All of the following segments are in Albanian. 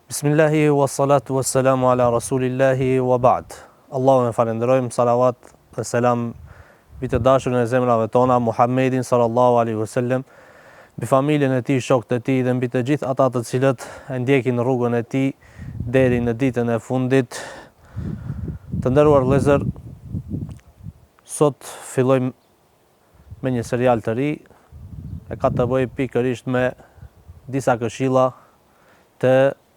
Bismillahi wa salatu wa salamu ala rasulillahi wa ba'd. Allahun e falenderojmë, salavat dhe selam mbi të dashurin e zemrave tona, Muhammedin sallallahu alaihi wasallam, mbi familjen e tij, shokët e tij dhe mbi të gjithë ata të cilët e ndjekin rrugën e tij deri në ditën e fundit. Të nderuar vëllezër, sot fillojmë me një serial të ri, e ka të bëjë pikërisht me disa këshilla të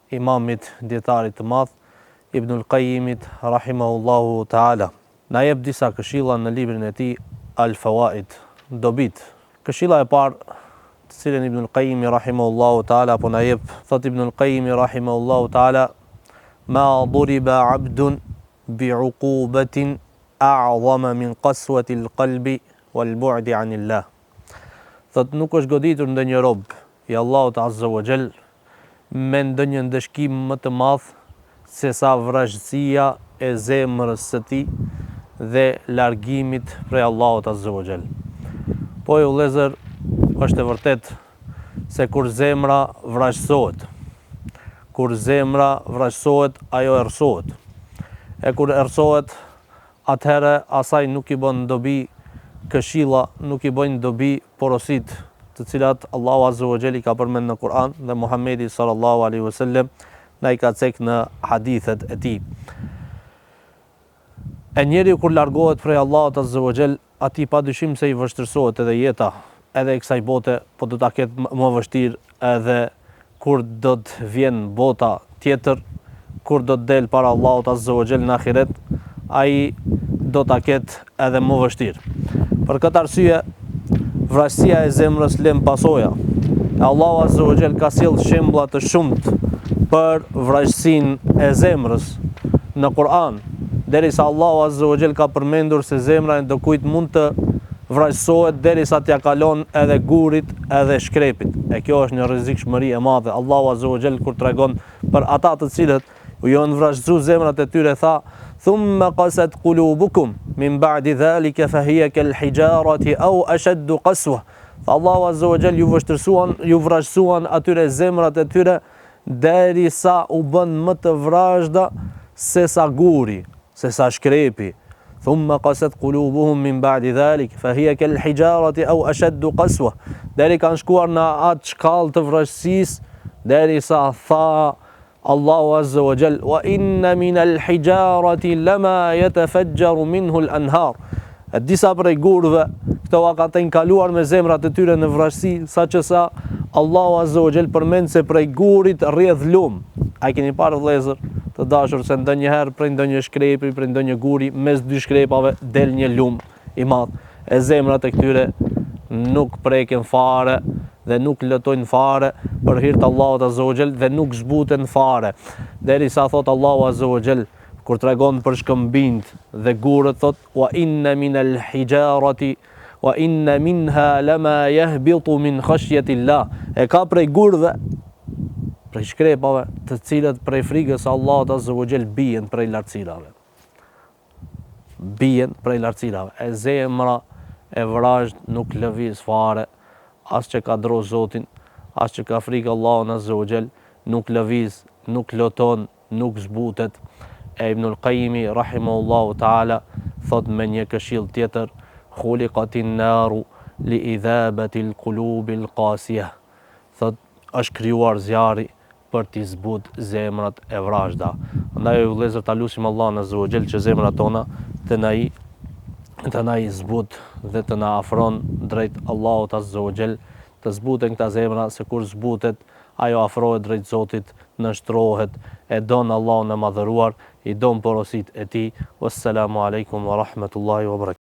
imamit djetarit të madh, Ibnul Qayyimit rahimahullahu ta'ala. Na jep disa këshilla në librin e tij Al-Fawaid, dobit. Këshilla e parë, të cilën Ibnul Qayyimi rahimahullahu ta'ala po na jep, thot Ibnul Qayyimi rahimahullahu ta'ala: "Ma duriba 'abdun bi'uqubatin a'zama min qaswati al-qalbi wal bu'di 'anillah." Thot nuk është goditur ndonjë rob i Allahut azza wa jall me ndonjë ndëshkim më të madh se sa vrasësia e zemrës së tij dhe largimit prej Allahut azza wa jall. Po ju vëllezër, është e vërtet se kur zemra vrasësohet, ajo errësohet. E kur errësohet, atëherë asaj nuk i bën dobi këshilla, nuk i bëjnë dobi porosit, të cilat Allahu azza wa jall i ka përmend në Kur'an dhe Muhamedi sallallahu alaihi wasallam na i ka cek në hadithet e tij. E njeriu kur largohet prej Allahut azza wa jall, atij padyshim se i vështirësohet edhe jeta, edhe e kësaj bote, po do ta ketë më vështirë edhe kur do të vjen bota tjetër, kur do të del para Allahut azza wa jall në ahiret, ai do ta ketë edhe më vështirë. Për këtë arsye, vrasësia e zemrës lëm pasoja. Allahu azza wa jall ka sjell shembulla të shumtë për vrasësinë e zemrës në Kur'an, derisa Allahu azza wa jall ka përmendur se zemra e ndokujt mund të vrasësohet derisa t'ia kalon edhe gurit edhe shkrepit. E kjo është një rrezikshmëri e madhe. Allahu azza wa jall kur tregon për ata të cilët u janë vrasësuar zemrat e tyre, tha: "Thumma qasat qulubukum min ba'di dhalika fa hiya kal hijarati aw ashaddu qaswa." Allahu azza wa jall ju vrasësuan atyre zemrat e tyre derisa u bën më të vrazhda se sa guri, se sa shkrepi. Thumma qasat qulubuhum min ba'di dhalik fa hiya kal hijarati aw ashaddu qaswa. Deri kanë shkuar në atë shkallë të vrasësisë derisa tha Allahu azza wa jall: "Wa inna min al-hijarati lama yatafajjaru minhu al-anhar." Disa prej gurëve, këto ka të inkaluar me zemrat e tyre në vrasësi, saqë sa Allahu azza wa jall përmend se prej gurit rrjedh lum. A keni parë vëllezër të dashur se ndonjëherë prej ndonjë shkrepi, prej ndonjë guri, mes dy shkrepave del një lum i madh. E zemrat e këtyre nuk preken fare dhe nuk lëtojnë fare për hir të Allahut azza wa jall dhe nuk zbuten fare. Derisa thot Allahu azza wa jall kur tregon për shkëmbind dhe gurët, thot: "Wa inna min al-hijarati wa inna minha lama yahbitu min khashyati Allah." E ka prej gurëve, prej shkrepave, të cilët prej frikës së Allahut azza wa jall bien prej lartësirave. E zemra e vrazhd nuk lëviz fare, as që ka dro Zotin, as që ka frikë Allahun azza wa jall, nuk lëviz, nuk loton, nuk zbutet. E Ibnul Qayyimi rahimahullahu ta'ala thot me një këshill tjetër: "Khuliqatin naru li idhabati al-qulubi al-qasiyah." Thot është krijuar zjarri për t'i zbut zemrat e vrazhda. Andaj vëllezër, ta lutim Allahun azza wa jall që zemrat tona të na i zbut dhe të na afron drejt Allahut azza wa jall, të zbuten këta zemra, se kur zbutet, ajo afrohet drejt Zotit, nështrohet, e don Allahun e madhëruar, i don porosit e tij. Wassalamu alaikum wa rahmatullahi wa barakatuh.